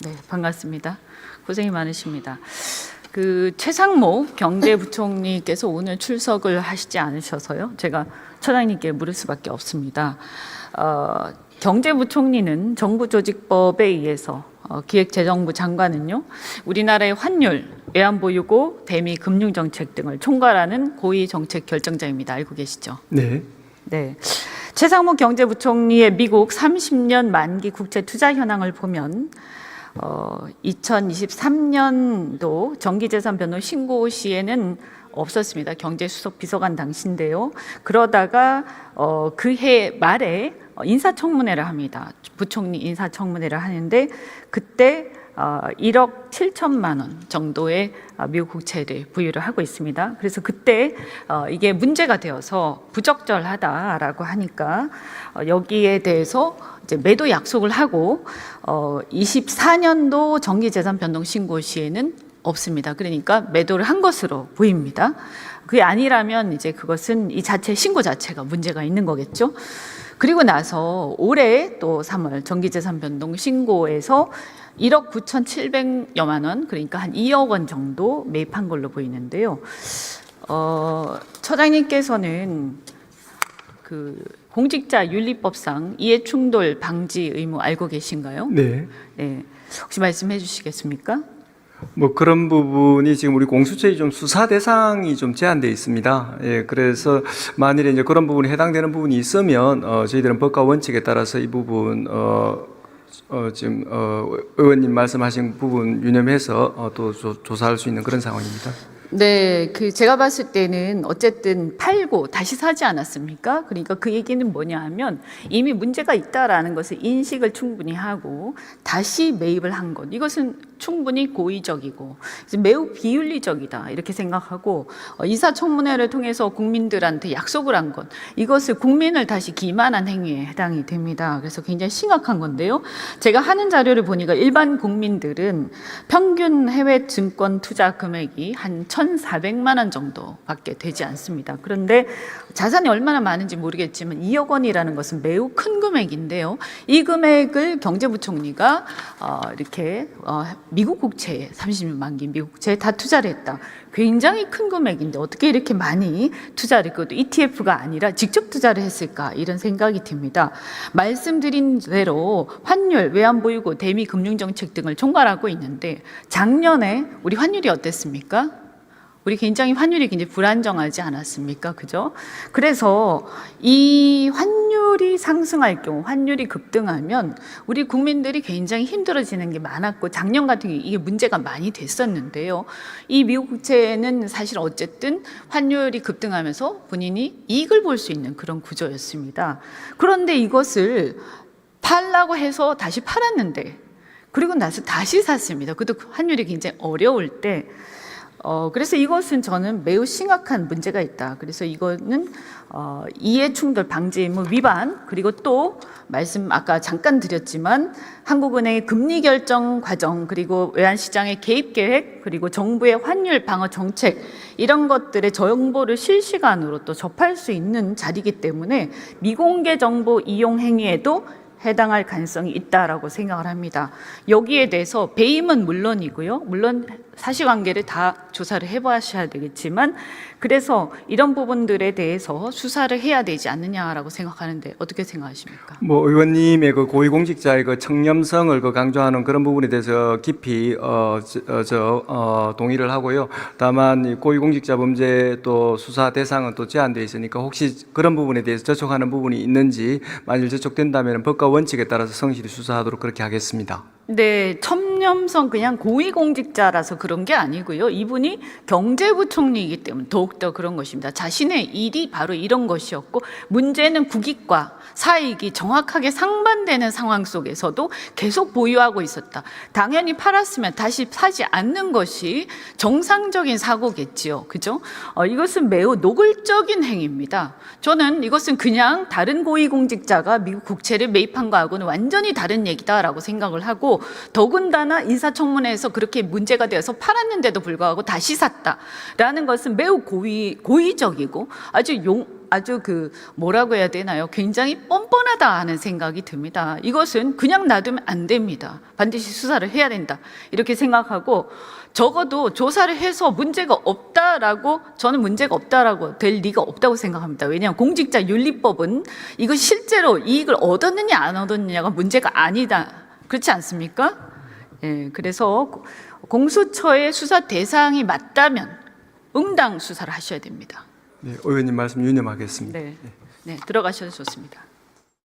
네, 반갑습니다. 고생이 많으십니다. 최상목 경제부총리께서 오늘 출석을 하시지 않으셔서요. 제가 처장님께 물을 수밖에 없습니다. 경제부총리는 정부조직법에 의해서 기획재정부 장관은요, 우리나라의 환율, 외환보유고, 대미 금융정책 등을 총괄하는 고위 정책 결정자입니다. 알고 계시죠? 네. 네. 최상목 경제부총리의 미국 30년 만기 국채 투자 현황을 보면 2023년도 정기재산 변동 신고 시에는 없었습니다. 경제수석 비서관 당시인데요. 그러다가 그해 말에 인사청문회를 합니다. 부총리 인사청문회를 하는데 그때 1억 7천만 원 정도의 미국 국채를 부유를 하고 있습니다. 그래서 그때 이게 문제가 되어서 부적절하다라고 하니까 여기에 대해서 이제 매도 약속을 하고 24년도 정기재산 변동 신고 시에는 없습니다. 그러니까 매도를 한 것으로 보입니다. 그게 아니라면 이제 그것은 이 자체 신고 자체가 문제가 있는 거겠죠. 그리고 나서 올해 또 3월 정기재산 변동 신고에서 1억 9,700여만 원, 그러니까 한 2억 원 정도 매입한 걸로 보이는데요. 처장님께서는 공직자 윤리법상 이해충돌 방지 의무 알고 계신가요? 네. 네. 혹시 말씀해 주시겠습니까? 뭐 그런 부분이 지금 우리 공수처의 좀 수사 대상이 좀 제한되어 있습니다. 예, 그래서 만일에 이제 그런 부분이 해당되는 부분이 있으면 저희들은 법과 원칙에 따라서 이 부분 지금 의원님 말씀하신 부분 유념해서 또 조사할 수 있는 그런 상황입니다. 네, 제가 봤을 때는 어쨌든 팔고 다시 사지 않았습니까? 그러니까 그 얘기는 뭐냐 하면 이미 문제가 있다라는 것을 인식을 충분히 하고 다시 매입을 한 것. 이것은 충분히 고의적이고 매우 비윤리적이다 이렇게 생각하고 인사청문회를 통해서 국민들한테 약속을 한 것. 이것을 국민을 다시 기만한 행위에 해당이 됩니다. 그래서 굉장히 심각한 건데요. 제가 하는 자료를 보니까 일반 국민들은 평균 해외 증권 투자 금액이 한 1,400만 원 정도밖에 되지 않습니다. 그런데 자산이 얼마나 많은지 모르겠지만 2억 원이라는 것은 매우 큰 금액인데요. 이 금액을 경제부총리가 이렇게 미국 국채에 30년 만기 미국 국채에 다 투자를 했다. 굉장히 큰 금액인데 어떻게 이렇게 많이 투자를 했고 또 ETF가 아니라 직접 투자를 했을까 이런 생각이 듭니다. 말씀드린 대로 환율, 외환보유고, 대미 금융정책 등을 총괄하고 있는데 작년에 우리 환율이 어땠습니까? 우리 환율이 굉장히 불안정하지 않았습니까? 그죠? 그래서 이 환율이 상승할 경우, 환율이 급등하면 우리 국민들이 굉장히 힘들어지는 게 많았고 작년 같은 경우 이게 문제가 많이 됐었는데요. 이 미국 국채는 사실 어쨌든 환율이 급등하면서 본인이 이익을 볼 수 있는 그런 구조였습니다. 그런데 이것을 팔라고 해서 다시 팔았는데 그리고 나서 다시 샀습니다. 그것도 환율이 굉장히 어려울 때 그래서 이것은 저는 매우 심각한 문제가 있다. 그래서 이거는 이해충돌 방지 의무 위반, 그리고 또 말씀 아까 잠깐 드렸지만 한국은행의 금리 결정 과정, 그리고 외환시장의 개입 계획, 그리고 정부의 환율 방어 정책 이런 것들의 정보를 실시간으로 또 접할 수 있는 자리이기 때문에 미공개 정보 이용 행위에도 해당할 가능성이 있다라고 생각을 합니다. 여기에 대해서 배임은 물론이고요. 물론 사실관계를 다 조사를 해보셔야 되겠지만 그래서 이런 부분들에 대해서 수사를 해야 되지 않느냐라고 생각하는데 어떻게 생각하십니까? 뭐 의원님의 그 고위공직자의 그 청렴성을 강조하는 그런 부분에 대해서 깊이 동의를 하고요. 다만 이 고위공직자 범죄 또 수사 대상은 또 제한되어 있으니까 혹시 그런 부분에 대해서 저촉하는 부분이 있는지 만일 저촉된다면 법과 원칙에 따라서 성실히 수사하도록 그렇게 하겠습니다. 네, 청렴성 그냥 고위공직자라서 그런 게 아니고요. 이분이 경제부총리이기 때문에 더욱더 그런 것입니다. 자신의 일이 바로 이런 것이었고 문제는 국익과 사익이 정확하게 상반되는 상황 속에서도 계속 보유하고 있었다. 당연히 팔았으면 다시 사지 않는 것이 정상적인 사고겠지요. 그죠? 이것은 매우 노골적인 행위입니다. 저는 이것은 그냥 다른 고위공직자가 미국 국채를 매입한 거하고는 완전히 다른 얘기다라고 생각을 하고 더군다나 인사청문회에서 그렇게 문제가 되어서 팔았는데도 불구하고 다시 샀다라는 것은 매우 고의적이고 아주 아주 뭐라고 해야 되나요? 굉장히 뻔뻔하다 하는 생각이 듭니다. 이것은 그냥 놔두면 안 됩니다. 반드시 수사를 해야 된다. 이렇게 생각하고 적어도 조사를 해서 문제가 없다라고, 저는 문제가 없다라고 될 리가 없다고 생각합니다. 왜냐하면 공직자윤리법은 이거 실제로 이익을 얻었느냐 안 얻었느냐가 문제가 아니다. 그렇지 않습니까? 예, 그래서 공수처의 수사 대상이 맞다면 응당 수사를 하셔야 됩니다. 네, 의원님 말씀 유념하겠습니다. 네, 네, 들어가셔도 좋습니다.